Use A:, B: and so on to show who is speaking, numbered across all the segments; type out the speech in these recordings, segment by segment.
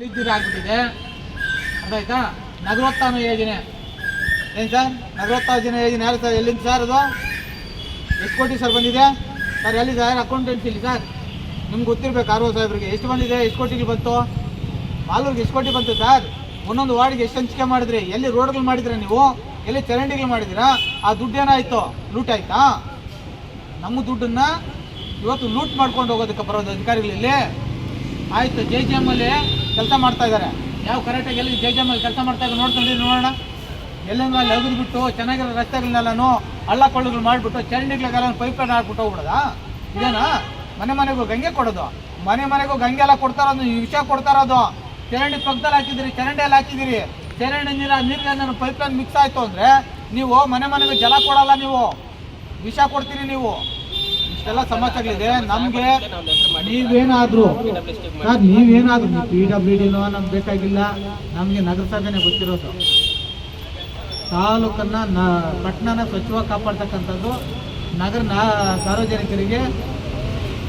A: ಆಗ್ಬಿಟ್ಟಿದೆ. ಅರ್ಥ ನಗರೋತ್ಥಾನ ಯೋಜನೆ ಏನು ಸರ್? ನಗರೋತ್ಥಾನ ಯೋಜನೆ ಯಾರು ಸರ್? ಎಲ್ಲಿಂದ ಸರ್ ಅದು? ಎಷ್ಟು ಕೋಟಿ ಸರ್ ಬಂದಿದೆ ಸರ್? ಎಲ್ಲಿ ಸರ್ ಅಕೌಂಟೆಂಟ್ ಇಲ್ಲಿ ಸರ್? ನಿಮ್ಗೆ ಗೊತ್ತಿರ್ಬೇಕು ಆರ್ ಒ ಸಾಹೇಬ್ರಿಗೆ ಎಷ್ಟು ಬಂದಿದೆ, ಎಷ್ಟು ಕೋಟಿಗೆ ಬಂತು? ಮಾಲೂರಿಗೆ ಎಷ್ಟು ಕೋಟಿ ಬಂತು ಸರ್? ಒಂದೊಂದು ವಾರ್ಡ್ಗೆ ಎಷ್ಟು ಹಂಚಿಕೆ ಮಾಡಿದ್ರಿ? ಎಲ್ಲಿ ರೋಡ್ಗಳು ಮಾಡಿದ್ರೆ ನೀವು? ಎಲ್ಲಿ ಚರಂಡಿಗಳು ಮಾಡಿದ್ದೀರಾ? ಆ ದುಡ್ಡು ಏನಾಯ್ತು? ಲೂಟ್ ಆಯ್ತಾ? ನಮ್ಮ ದುಡ್ಡನ್ನ ಇವತ್ತು ಲೂಟ್ ಮಾಡ್ಕೊಂಡು ಹೋಗೋದಕ್ಕೆ ಬರೋದು ಅಧಿಕಾರಿಗಳಲ್ಲಿ. ಆಯ್ತು, JJM ಅಲ್ಲಿ ಕೆಲಸ ಮಾಡ್ತಾ ಇದ್ದಾರೆ. ಯಾವ ಕರೆಕ್ಟಾಗಿ ಎಲ್ಲಿ JJM ಅಲ್ಲಿ ಕೆಲಸ ಮಾಡ್ತಾ ಇದ್ದಾರೆ ನೋಡ್ಕೊಂಡ್ರಿ ನೋಡೋಣ. ಎಲ್ಲಂಗ ಅಲ್ಲಿ ಅಗದ್ಬಿಟ್ಟು ಚೆನ್ನಾಗಿರೋ ರಸ್ತೆಗಳನ್ನೆಲ್ಲನೂ ಹಳ್ಳ ಕೊಳ್ಳಗಳು ಮಾಡಿಬಿಟ್ಟು ಚರಂಡಿಗಳಿಗೆಲ್ಲ ಪೈಪ್ ಲೈನ್ ಹಾಕ್ಬಿಟ್ಟು ಹೋಗ್ಬಿಡೋದಾ? ಇದೇನಾ? ಮನೆ ಮನೆಗೂ ಗಂಗೆ ಕೊಡೋದು? ಮನೆ ಮನೆಗೂ ಗಂಗೆ ಎಲ್ಲ ಕೊಡ್ತಾರೋದು, ವಿಷ ಕೊಡ್ತಾರೋದು. ಚರಂಡಿ ಪಕ್ಕದಲ್ಲಿ ಹಾಕಿದಿರಿ, ಚರಂಡಿಯಲ್ಲಿ ಹಾಕಿದಿರಿ, ಚರಂಡಿ ನೀರಿಗೆ ಪೈಪ್ ಲೈನ್ ಮಿಕ್ಸ್ ಆಯಿತು ಅಂದರೆ ನೀವು ಮನೆ ಮನೆಗೂ ಜಲ ಕೊಡಲ್ಲ, ನೀವು ವಿಷ ಕೊಡ್ತೀರಿ. ನೀವು ಇಷ್ಟೆಲ್ಲ ಸಮಸ್ಯೆಗಳಿದೆ. ನಮಗೆ ನೀವೇನಾದರೂ ಸರ್, ನೀವೇನಾದರೂ PWDನೋ ನಮ್ಗೆ ಬೇಕಾಗಿಲ್ಲ. ನಮಗೆ ನಗರಸಭೆನೇ ಗೊತ್ತಿರೋದು. ತಾಲೂಕನ್ನು ಪಟ್ಟಣನ ಸ್ವಚ್ಛವಾಗಿ ಕಾಪಾಡ್ತಕ್ಕಂಥದ್ದು, ಸಾರ್ವಜನಿಕರಿಗೆ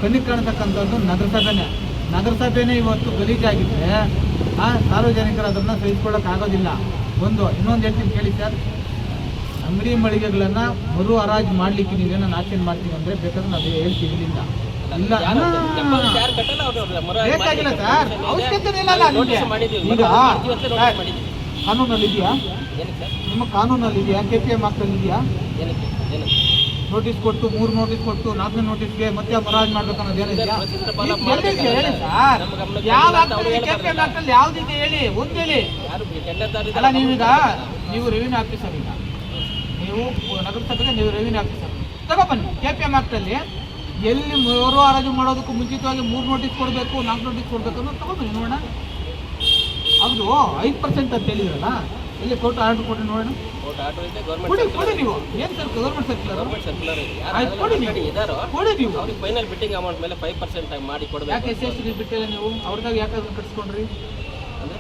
A: ಕಣ್ಣಿಗೆ ಕಾಣ್ತಕ್ಕಂಥದ್ದು ನಗರಸಭೆನೇ. ನಗರಸಭೆನೇ ಇವತ್ತು ಗಲೀಜಾಗಿದ್ದರೆ ಸಾರ್ವಜನಿಕರು ಅದನ್ನು ಸಹಿಸ್ಕೊಳ್ಳೋಕ್ಕಾಗೋದಿಲ್ಲ. ಇನ್ನೊಂದು ಹೇಳ್ತೀನಿ ಕೇಳಿ ಸರ್, ಅಂಗಡಿ ಮಳಿಗೆಗಳನ್ನು ಮರು ಹರಾಜು ಮಾಡಲಿಕ್ಕೆ ನೀವೇನೋ ಆಕ್ಷನ್ ಮಾಡ್ತೀವಿ ಅಂದರೆ ಬೇಕಾದ್ರೆ ನಾವು ಹೇಳ್ತೀವಿ. ಇಲ್ಲಿಂದ ಇಲ್ಲ ಬೇಕಾಗಿಲ್ಲ ಸರ್, ಅವಶ್ಯಕತೆ ಇಲ್ಲ. ಈಗ ಕಾನೂನಲ್ಲಿ ಇದೆಯಾ? ನಿಮ್ಮ ಕಾನೂನಲ್ಲಿ ಇದೆಯಾ? KPM ಆಕ್ಟಲ್ಲಿ ಇದೆಯಾ? ನೋಟಿಸ್ ಕೊಟ್ಟು 3 ನೋಟಿಸ್ ಕೊಟ್ಟು 4ನೇ ನೋಟಿಸ್ಗೆ ಮತ್ತೆ ಹರಾಜು ಮಾಡ್ಬೇಕು ಅನ್ನೋದು ಏನಿದೆಯಾ? ಹೇಳಿ ಸರ್, ಯಾವ KPM ಆಕ್ಟಲ್ಲಿ ಯಾವ್ದಿದೆ ಹೇಳಿ, ಒಂದು ಹೇಳಿ. ಅಲ್ಲ, ನೀವು ರೆವಿನ್ಯೂ ಆಫೀಸರ್, ಈಗ ನೀವು ನಗರಸಭೆಗೆ ನೀವು ರೆವಿನ್ಯೂ ಆಫೀಸರ್ ತಗೊಬನ್ನಿ. KPM ಆಕ್ಟಲ್ಲಿ ಎಲ್ಲಿ ಮರು ಹರಾಜು ಮಾಡೋದಕ್ಕೂ ಮುಂಚಿತವಾಗಿ 3 ನೋಟಿಸ್ ಕೊಡಬೇಕು, 4 ನೋಟಿಸ್ ಕೊಡಬೇಕು ಅನ್ನೋದು ತಗೊಬನ್ನಿ ನೋಡೋಣ. ಅದು 5% ಅಂತ ಹೇಳಿದ್ರಲ್ಲ, ಎಲ್ಲಿ ಕೋರ್ಟ್ ಆರ್ಡರ್ ಕೊಡಿ ನೋಡೋಣ. ಕೊಡಿ ನೀವು. ಏನು ಸರ್ ಗೌರ್ಮೆಂಟ್ ಸರ್ಕ್ಯುಲರ್? ಆಯ್ತು, ಕೊಡಿ ನೀವು.
B: ಫೈನಲ್ ಬಿಟ್ಟಿಂಗ್ ಅಮೌಂಟ್ ಮೇಲೆ 5% ಮಾಡಿ ಕೊಡಬೇಕು.
A: ಯಾಕೆ SC ಬಿಟ್ಟಿಲ್ಲ ನೀವು? ಅವ್ರಿಗಾಗ ಯಾಕಾದ್ರೂ ಕಟ್ಸ್ಕೊಂಡ್ರಿ? ಅಂದರೆ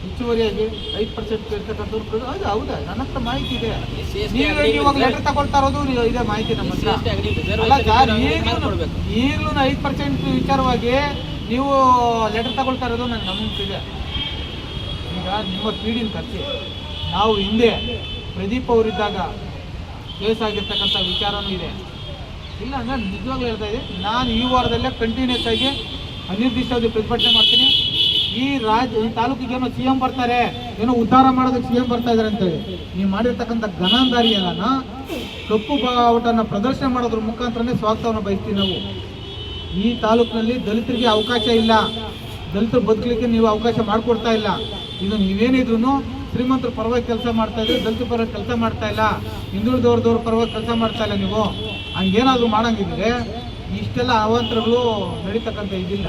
A: ಹೆಚ್ಚುವರಿಯಾಗಿ 5% ಇರ್ತಕ್ಕಂಥವ್ರು ಅದು ಹೌದಾ? ನನ್ನ ಹತ್ರ ಮಾಹಿತಿ ಇದೆ. ನೀವು ಇವಾಗ ಲೆಟರ್ ತಗೊಳ್ತಾ ಇರೋದು ಇದೆ ಮಾಹಿತಿ ನಮ್ಮ ಹತ್ರ. ಅಲ್ಲ ಸರ್, ಈಗಲೂ 5% ವಿಚಾರವಾಗಿ ನೀವು ಲೆಟರ್ ತಗೊಳ್ತಾ ಇರೋದು ನನ್ನ ಗಮನಕ್ಕಿದೆ. ಈಗ ನಿಮ್ಮ ಪೀಡಿನ ಕರ್ಸಿ ನಾವು ಹಿಂದೆ ಪ್ರದೀಪ್ ಅವರಿದ್ದಾಗ ಕೇಸ್ ಆಗಿರ್ತಕ್ಕಂಥ ವಿಚಾರನೂ ಇದೆ. ಇಲ್ಲ ಅಂದರೆ ನಿಜವಾಗ್ಲೂ ಹೇಳ್ತಾ ಇದ್ದೀನಿ, ನಾನು ಈ ವಾರದಲ್ಲೇ ಕಂಟಿನ್ಯೂಸ್ ಆಗಿ ಅನಿರ್ದಿಷ್ಟಾವಧಿ ಪ್ರತಿಭಟನೆ ಮಾಡ್ತೀನಿ. ಈ ತಾಲೂಕಿಗೆ ಏನೋ CM ಬರ್ತಾರೆ, ಏನೋ ಉದ್ಧಾರ ಮಾಡೋದಕ್ಕೆ CM ಬರ್ತಾ ಇದ್ದಾರೆ ಅಂತೇಳಿ ನೀವು ಮಾಡಿರ್ತಕ್ಕಂಥ ಗನಾಂಧಾರಿಯನ್ನ ಕಪ್ಪು ಬಾವುಟನ ಪ್ರದರ್ಶನ ಮಾಡೋದ್ರ ಮುಖಾಂತರನೇ ಸ್ವಾಗತವನ್ನು ಬಯಸ್ತೀವಿ ನಾವು. ಈ ತಾಲೂಕಿನಲ್ಲಿ ದಲಿತರಿಗೆ ಅವಕಾಶ ಇಲ್ಲ, ದಲಿತರು ಬದುಕಲಿಕ್ಕೆ ನೀವು ಅವಕಾಶ ಮಾಡಿಕೊಡ್ತಾ ಇಲ್ಲ. ಇದು ನೀವೇನಿದ್ರು ಶ್ರೀಮಂತರ ಪರವಾಗಿ ಕೆಲಸ ಮಾಡ್ತಾ ಇದ್ರೆ, ದಲಿತರ ಪರವಾಗಿ ಕೆಲಸ ಮಾಡ್ತಾ ಇಲ್ಲ, ಹಿಂದುಳಿದವ್ರದವ್ರ ಪರವಾಗಿ ಕೆಲಸ ಮಾಡ್ತಾ ಇಲ್ಲ. ನೀವು ಹಂಗೇನಾದರೂ ಮಾಡಂಗಿದ್ರೆ ಇಷ್ಟೆಲ್ಲ ಅವಾಂತರಗಳು ನಡೀತಕ್ಕಂಥ ಇದಿಲ್ಲ.